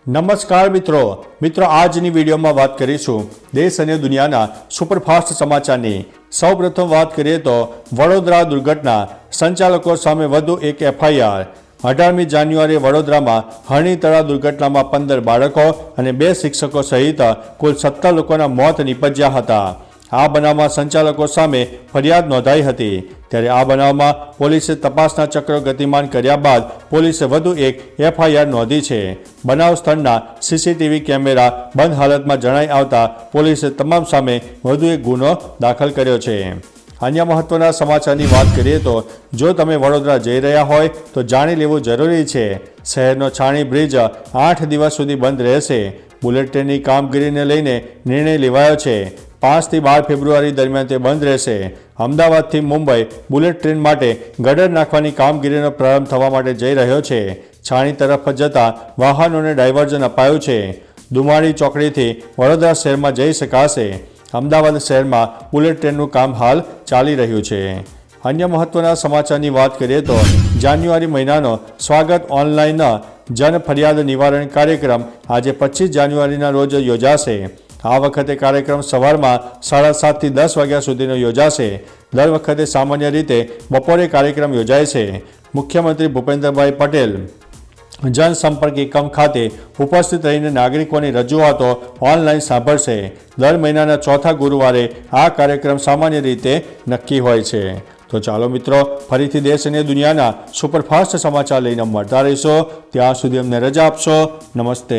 નમસ્કાર મિત્રો આજની વિડીયોમાં વાત કરીશું દેશ અને દુનિયાના સુપરફાસ્ટ સમાચારની। સૌપ્રથમ વાત કરીએ તો વડોદરા દુર્ઘટના, સંચાલકો સામે વધુ એક એફઆઈઆર। 18મી જાન્યુઆરીએ વડોદરામાં હરણીતળા દુર્ઘટનામાં 15 બાળકો અને 2 શિક્ષકો સહિત કુલ 17 લોકોના મોત નીપજ્યા હતા। આ બનાવમાં સંચાલકો સામે ફરિયાદ નોંધાઈ હતી। ત્યારે આ બનાવમાં પોલીસે તપાસના ચક્રો ગતિમાન કર્યા બાદ પોલીસે વધુ એક એફઆઈઆર નોંધી છે। બનાવ સ્થળના સીસીટીવી કેમેરા બંધ હાલતમાં જણાઈ આવતા પોલીસે તમામ સામે વધુ એક ગુનો દાખલ કર્યો છે। અન્ય મહત્વના સમાચારની વાત કરીએ તો જો તમે વડોદરા જઈ રહ્યા હોય તો જાણી લેવું જરૂરી છે। શહેરનો છાણી બ્રિજ 8 દિવસ સુધી બંધ રહેશે। બુલેટ ટ્રેનની કામગીરીને લઈને નિર્ણય લેવાયો છે। 5 થી 12 ફેબ્રુઆરી દરમિયાન તે બંધ રહેશે। અમદાવાદથી મુંબઈ બુલેટ ટ્રેન માટે ગટર નાખવાની કામગીરીનો પ્રારંભ થવા માટે જઈ રહ્યો છે। છાણી તરફ જતા વાહનોને ડાયવર્ઝન અપાયું છે। દુમાળી ચોકડીથી વડોદરા શહેરમાં જઈ શકાશે। અમદાવાદ શહેરમાં બુલેટ ટ્રેનનું કામ હાલ ચાલી રહ્યું છે। અન્ય મહત્વના સમાચારની વાત કરીએ તો જાન્યુઆરી મહિનાનો સ્વાગત ઓનલાઈન જન ફરિયાદ નિવારણ કાર્યક્રમ આજે 25 જાન્યુઆરીના રોજ યોજાશે। આ વખતે કાર્યક્રમ સવારમાં 7:30 થી 10 વાગ્યા સુધીનો યોજાશે। દર વખતે સામાન્ય રીતે બપોરે કાર્યક્રમ યોજાય છે। મુખ્યમંત્રી ભૂપેન્દ્રભાઈ પટેલ જનસંપર્ક એકમ ખાતે ઉપસ્થિત રહીને નાગરિકોની રજૂઆતો ઓનલાઈન સાંભળશે। દર મહિનાના ચોથા ગુરુવારે આ કાર્યક્રમ સામાન્ય રીતે નક્કી હોય છે। તો ચાલો મિત્રો, ફરીથી દેશ અને દુનિયાના સુપરફાસ્ટ સમાચાર લઈને મળતા રહીશો। ત્યાં સુધી અમને રજા આપશો। નમસ્તે।